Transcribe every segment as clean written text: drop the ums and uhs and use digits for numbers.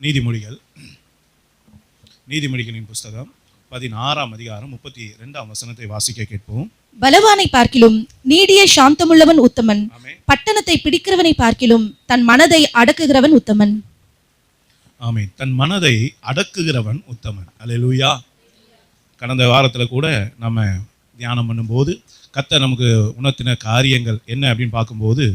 நீதிமொழிகள் நீதிமொழிகளின் புஸ்தகம் 16ஆம் அதிகாரம் 32ஆம் வசனத்தை வாசிக்க கேட்போம். பலவானை பார்க்கிலும் நீடிய சாந்தமுள்ளவன் உத்தமன், பட்டணத்தை பிடிக்கிறவனை பார்க்கிலும் தன் மனதை அடக்குகிறவன் உத்தமன். ஆமென். தன் மனதை அடக்குகிறவன் உத்தமன். அல்லேலூயா. கடந்த வாரத்தில் கூட நம்ம தியானம் பண்ணும்போது கர்த்தர் நமக்கு உணர்த்தின காரியங்கள் என்ன அப்படின்னு பார்க்கும்போது,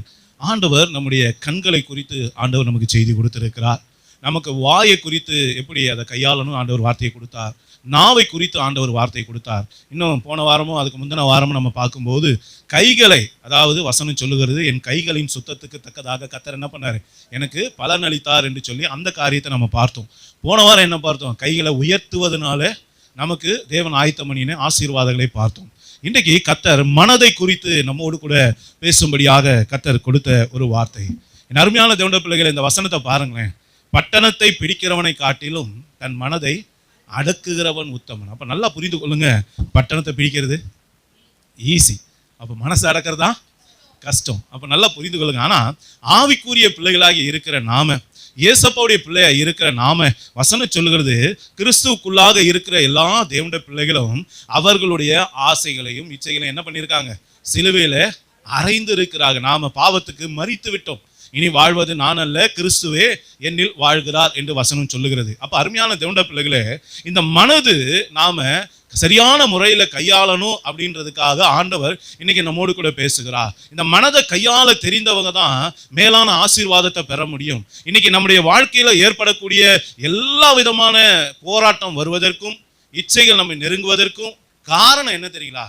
ஆண்டவர் நம்முடைய கண்களை குறித்து ஆண்டவர் நமக்கு செய்தி கொடுத்திருக்கிறார். நமக்கு வாயை குறித்து எப்படி அதை கையாளணும் ஆண்டவர் வார்த்தையை கொடுத்தார். நாவை குறித்து ஆண்டவர் வார்த்தையை கொடுத்தார். இன்னும் போன வாரமும் அதுக்கு முந்தின வாரமும் நம்ம பார்க்கும்போது கைகளை, அதாவது வசனம் சொல்லுகிறது, என் கைகளின் சுத்தத்துக்கு தக்கதாக கர்த்தர் என்ன பண்ணார், எனக்கு பலன் அளித்தார் என்று சொல்லி அந்த காரியத்தை நம்ம பார்த்தோம். போன வாரம் என்ன பார்த்தோம், கைகளை உயர்த்துவதனால நமக்கு தேவன் ஆயத்தம் பண்ணின ஆசீர்வாதங்களை பார்த்தோம். இன்றைக்கு கர்த்தர் மனதை குறித்து நம்மோடு கூட பேசும்படியாக கர்த்தர் கொடுத்த ஒரு வார்த்தை. என் அருமையான தேவனுடைய பிள்ளைகளை, இந்த வசனத்தை பாருங்களேன். பட்டணத்தை பிடிக்கிறவனை காட்டிலும் தன் மனதை அடக்குகிறவன் உத்தமன். அப்ப நல்லா புரிந்து கொள்ளுங்க, பட்டணத்தை பிடிக்கிறது ஈஸி, அப்ப மனசு அடக்கிறதா கஷ்டம். அப்ப நல்லா புரிந்து கொள்ளுங்க. ஆனா ஆவிக்குரிய பிள்ளைகளாகி இருக்கிற நாம, இயேசப்பாவுடைய பிள்ளையா இருக்கிற நாம, வசனம் சொல்லுகிறது, கிறிஸ்துவுக்குள்ளாக இருக்கிற எல்லா தேவனுடைய பிள்ளைகளும் அவர்களுடைய ஆசைகளையும் இச்சைகளையும் என்ன பண்ணியிருக்காங்க, சிலுவையில அறைந்து இருக்கிறாங்க. நாம பாவத்துக்கு மரித்து விட்டோம். இனி வாழ்வது நான் அல்ல, கிறிஸ்துவே என்னில் வாழ்கிறார் என்று வசனம் சொல்லுகிறது. அப்ப அருமையான தேவனுடைய பிள்ளைகளே, இந்த மனது நாம சரியான முறையில கையாளணும் அப்படின்றதுக்காக ஆண்டவர் இன்னைக்கு நம்மோடு கூட பேசுகிறார். இந்த மனதை கையாள தெரிந்தவங்க தான் மேலான ஆசீர்வாதத்தை பெற முடியும். இன்னைக்கு நம்முடைய வாழ்க்கையில ஏற்படக்கூடிய எல்லா விதமான போராட்டம் வருவதற்கும் இச்சைகள் நம்ம நெருங்குவதற்கும் காரணம் என்ன தெரியுங்களா,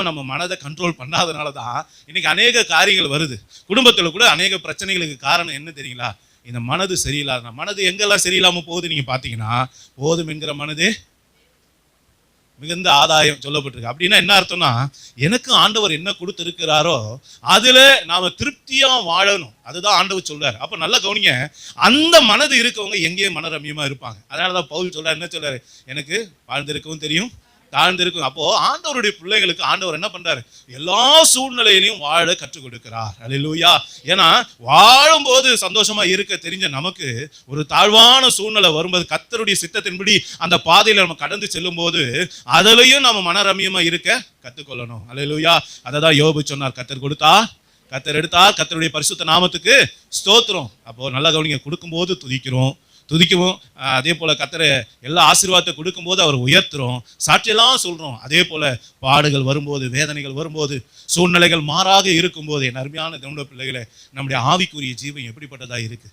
நம்ம மனதை கண்ட்ரோல் பண்ணாதனால தான் இன்னைக்கு அநேக காரியங்கள் வருது. குடும்பத்தில் கூட அநேக பிரச்சனைகளுக்கு காரணம் என்ன தெரியுங்களா, இந்த மனது சரியில்லாத. மனது எங்கெல்லாம் சரியில்லாம போகுது நீங்க பாத்தீங்கன்னா, போதும் என்கிற மனது மிகுந்த ஆதாயம் சொல்லப்பட்டிருக்கு. அப்படின்னா என்ன அர்த்தம்னா, எனக்கு ஆண்டவர் என்ன கொடுத்திருக்கிறாரோ அதுல நாம திருப்தியா வாழணும், அதுதான் ஆண்டவர் சொல்றாரு. அப்ப நல்லா கவனிங்க, அந்த மனது இருக்கவங்க எங்கேயும் மனரம்யமா இருப்பாங்க. அதனாலதான் பவுல் சொல்றாரு, என்ன சொல்றாரு, எனக்கு வாழ்ந்திருக்கவும் தெரியும், தாழ்ந்திருக்கும். அப்போ ஆண்டவருடைய பிள்ளைகளுக்கு ஆண்டவர் என்ன பண்றாரு, எல்லா சூழ்நிலையிலையும் வாழ கற்றுக் கொடுக்கிறார். அல்லேலூயா. ஏன்னா வாழும்போது சந்தோஷமா இருக்க தெரிஞ்ச நமக்கு ஒரு தாழ்வான சூழ்நிலை வரும்போது கர்த்தருடைய சித்தத்தின்படி அந்த பாதையில நம்ம கடந்து செல்லும் போது அதுலயும் நம்ம மனரம்யமா இருக்க கத்துக்கொள்ளணும். அல்லேலூயா. அததான் யோபு சொன்னார், கர்த்தர் கொடுத்தா கர்த்தர் எடுத்தார், கர்த்தருடைய பரிசுத்த நாமத்துக்கு ஸ்தோத்திரம். அப்போ நல்லா கவனிங்க, கொடுக்கும்போது துதிக்கிறோம், அதே போல கர்த்தர் எல்லா ஆசீர்வாதத்தை கொடுக்கும்போது அவர் உயர்த்துறோம், சாட்சியெல்லாம் சொல்றோம். அதே போல பாடுகள் வரும்போது, வேதனைகள் வரும்போது, சூழ்நிலைகள் மாறாக இருக்கும்போது, என் அருமையான தேவனுடைய பிள்ளைகளே, நம்முடைய ஆவிக்குரிய ஜீவன் எப்படிப்பட்டதா இருக்கு.